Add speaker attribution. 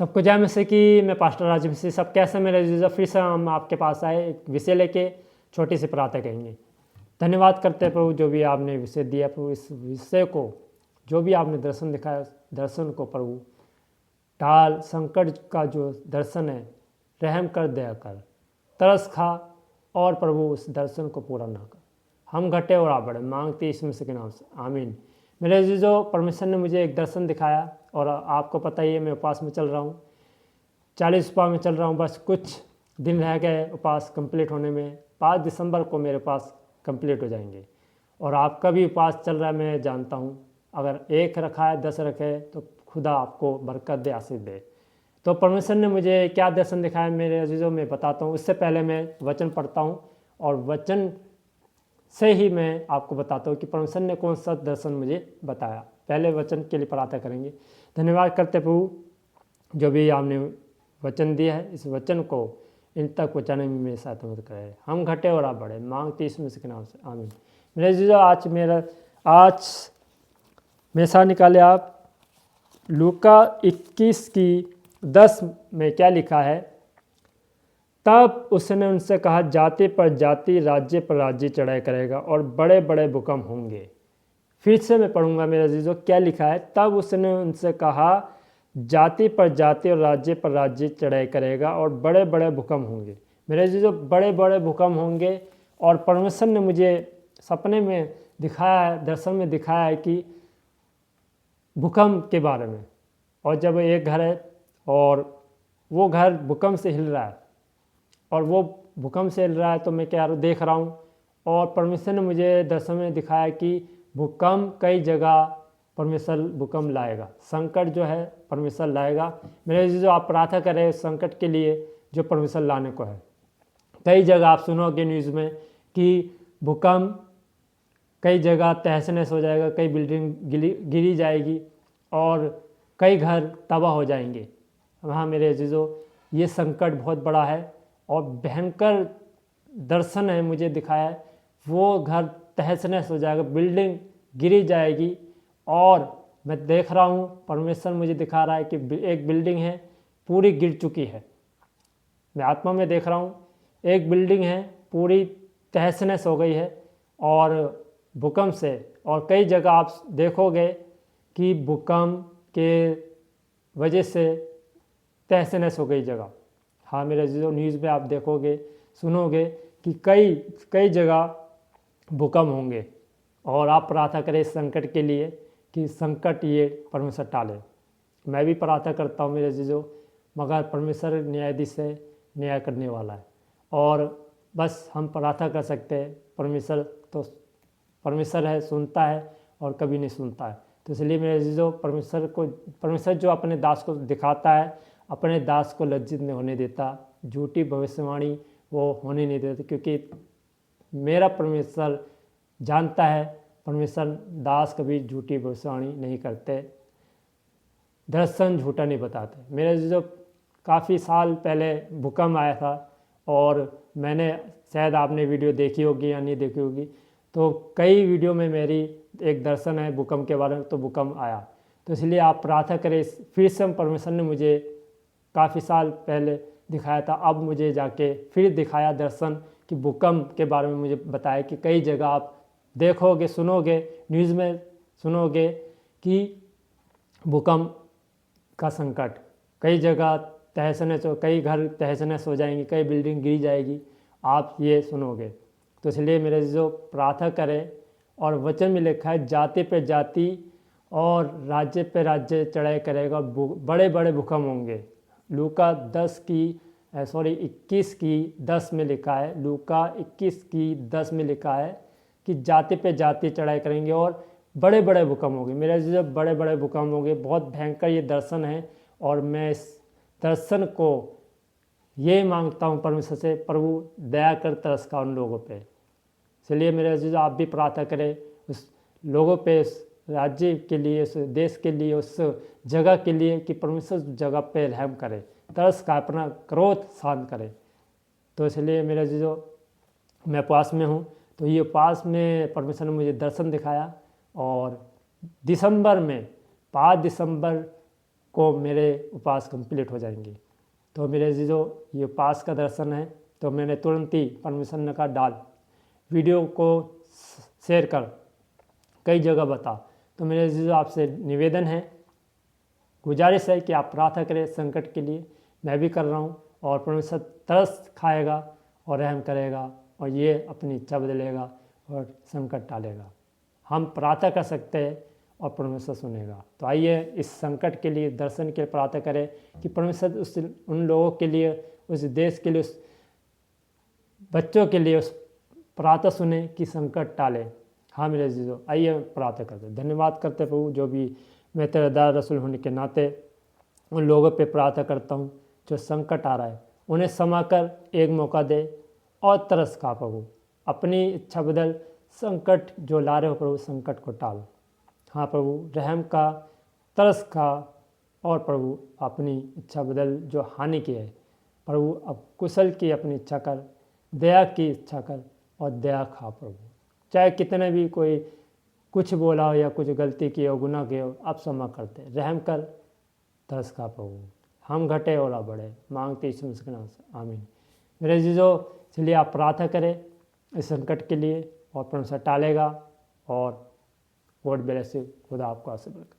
Speaker 1: सबको जय मसीह की। मैं पास्टर राजीव मसीह। सब कैसे मेरे जीजा, फिर से हम आपके पास आए एक विषय लेके छोटी सी प्रार्थना कहेंगे। धन्यवाद करते हैं प्रभु, जो भी आपने विषय दिया प्रभु, इस विषय को जो भी आपने दर्शन दिखाया, दर्शन को प्रभु टाल, संकट का जो दर्शन है रहम कर, दया कर, तरस खा और प्रभु उस दर्शन को पूरा ना कर। हम घटे और आप बढ़े, मांगते यीशु मसीह के नाम से, आमीन। मेरे जीजो, परमेश्वर ने मुझे एक दर्शन दिखाया और आपको पता ही है मैं उपवास में चल रहा हूँ, 40 उपवास में चल रहा हूँ। बस कुछ दिन रह गए उपवास कंप्लीट होने में। 5 दिसंबर को मेरे उपवास कंप्लीट हो जाएंगे और आपका भी उपवास चल रहा है, मैं जानता हूँ। अगर 1 रखा है, 10 रखे तो खुदा आपको बरकत दे, आशीष दे। तो परमेश्वर ने मुझे क्या दर्शन दिखाया मेरे अजीज़ों, मैं बताता हूँ। उससे पहले मैं वचन पढ़ता हूँ और वचन से ही मैं आपको बताता हूँ कि परमेश्वर ने कौन सा दर्शन मुझे बताया। पहले वचन के लिए प्रार्थना करेंगे। धन्यवाद करते प्रभु, जो भी आपने वचन दिया है, इस वचन को इन तक पहुँचाने में मेरे साथ मदद करे। हम घटे और आप बढ़े, मांगते यीशु मसीह के नाम से, आमीन। मेरे जीजो, आज मेरे साथ निकाले आप लूका 21:10 में क्या लिखा है। तब उसने उनसे कहा, जाति पर जाति, राज्य पर राज्य चढ़ाई करेगा और बड़े बड़े भूकंप होंगे। फिर से मैं पढ़ूंगा मेरे अजीजों, क्या लिखा है। तब उसने उनसे कहा, जाति पर जाति और राज्य पर राज्य चढ़ाई करेगा और बड़े बड़े भूकंप होंगे। मेरे अजीजों, बड़े बड़े भूकंप होंगे। और परमेश्वर ने मुझे सपने में दिखाया है, दर्शन में दिखाया है कि भूकंप के बारे में। और जब एक घर है और वो घर भूकंप से हिल रहा है और वो भूकंप से हिल रहा है, तो मैं क्या देख रहा हूँ। और परमेश्वर ने मुझे दर्शन में दिखाया कि भूकंप कई जगह परमेश्वर भूकंप लाएगा, संकट जो है परमेश्वर लाएगा। मेरे जो आप प्रार्थना करें उस संकट के लिए जो परमेश्वर लाने को है। कई जगह आप सुनोगे न्यूज़ में कि भूकंप कई जगह तहस नहस हो जाएगा, कई बिल्डिंग गिरी जाएगी और कई घर तबाह हो जाएंगे। हाँ मेरे अजीजों, ये संकट बहुत बड़ा है और भयंकर दर्शन है मुझे दिखाया है। वो घर तहस नहस हो जाएगा, बिल्डिंग गिरी जाएगी। और मैं देख रहा हूँ, परमेश्वर मुझे दिखा रहा है कि एक बिल्डिंग है पूरी गिर चुकी है। मैं आत्मा में देख रहा हूँ, एक बिल्डिंग है पूरी तहस नहस हो गई है और भूकंप से। और कई जगह आप देखोगे कि भूकंप के वजह से तहस नहस हो गई जगह। हाँ मेरे जो न्यूज़ में आप देखोगे, सुनोगे कि कई जगह भूकंप होंगे। और आप प्रार्थना करें इस संकट के लिए कि संकट ये परमेश्वर टाले। मैं भी प्रार्थना करता हूँ मेरे जीजो, मगर परमेश्वर न्यायाधीश है, न्याय करने वाला है। और बस हम प्रार्थना कर सकते हैं। परमेश्वर है, सुनता है और कभी नहीं सुनता है। तो इसलिए मेरे जीजो, परमेश्वर जो अपने दास को दिखाता है, अपने दास को लज्जित नहीं होने देता, झूठी भविष्यवाणी वो होने नहीं देता। क्योंकि मेरा परमेश्वर जानता है, परमेश्वर दास कभी झूठी भविष्यवाणी नहीं करते, दर्शन झूठा नहीं बताते। मेरे जो काफ़ी साल पहले भूकंप आया था और मैंने, शायद आपने वीडियो देखी होगी या नहीं देखी होगी, तो कई वीडियो में मेरी एक दर्शन है भूकंप के बारे में। तो भूकंप आया, तो इसलिए आप प्रार्थना करें। फिर से परमेश्वर ने मुझे काफ़ी साल पहले दिखाया था, अब मुझे जाके फिर दिखाया दर्शन कि भूकंप के बारे में मुझे बताया कि कई जगह आप देखोगे, सुनोगे, न्यूज़ में सुनोगे कि भूकंप का संकट, कई जगह तहस नहस हो, कई घर तहस नहस हो जाएंगी, कई बिल्डिंग गिर जाएगी, आप ये सुनोगे। तो इसलिए मेरे जो प्रार्थना करें। और वचन में लिखा है, जाति पे जाति और राज्य पे राज्य चढ़ाई करेगा, बड़े बड़े भूकंप होंगे। लूका 21:10 में लिखा है, लूका 21:10 में लिखा है कि जाति पे जाति चढ़ाई करेंगे और बड़े बड़े भूकंप होंगे। मेरे जो बड़े बड़े भूकंप होंगे, बहुत भयंकर ये दर्शन है। और मैं इस दर्शन को ये मांगता हूँ परमेश्वर से, प्रभु दया कर, तरस का उन लोगों पे। इसलिए मेरे अजीज, आप भी प्रार्थना करें उस लोगों पे, उस राज्य के लिए, उस देश के लिए, उस जगह के लिए कि परमेश्वर जगह पे रहम करे, तरस का, अपना क्रोध शांत करे। तो इसलिए मेरे अजीजों, मैं उपवास में हूँ। तो ये उपवास में परमेश्वर ने मुझे दर्शन दिखाया और दिसंबर में 5 दिसंबर को मेरे उपास कंप्लीट हो जाएंगी। तो मेरे जो ये उपास का दर्शन है, तो मैंने तुरंत ही परमिशन ने कहा डाल, वीडियो को शेयर कर, कई जगह बता। तो मेरे जो आपसे निवेदन है, गुजारिश है कि आप प्रार्थना करें संकट के लिए। मैं भी कर रहा हूँ, और परमेश्वर तरस खाएगा और रहम करेगा, और ये अपनी इच्छा बदलेगा और संकट टालेगा। हम प्रार्थना कर सकते हैं और परमेश्वर सुनेगा। तो आइए इस संकट के लिए, दर्शन के लिए प्रार्थना करें कि परमेश्वर उन लोगों के लिए, उस देश के लिए, उस बच्चों के लिए उस प्रार्थना सुने कि संकट टाले। हाँ मेरे जीजो, आइए प्रार्थना करते हैं। धन्यवाद करते प्रभु, जो भी मैं तेरे दास रसूल होने के नाते उन लोगों पे प्रार्थना करता हूँ जो संकट आ रहा है, उन्हें समा कर एक मौका दे और तरस खा प्रभु, अपनी इच्छा बदल, संकट जो ला रहे हो प्रभु संकट को टाल। हाँ प्रभु, रहम का, तरस खा, और प्रभु अपनी इच्छा बदल जो हानि की है प्रभु, अब कुशल की अपनी इच्छा कर, दया की इच्छा कर और दया खा प्रभु। चाहे कितने भी कोई कुछ बोला हो या कुछ गलती की हो, गुनाह किए हो, अब क्षमा करते, रहम कर, तरस खा प्रभु। हम घटे और आप बढ़े, मांगते यीशु मसीह के नाम से, आमीन। मेरे जीजो, इसलिए आप प्रार्थना करें इस संकट के लिए, और परमेश्वर टालेगा, और गॉड ब्लेस यू, खुदा आपको आशीर्वाद करे।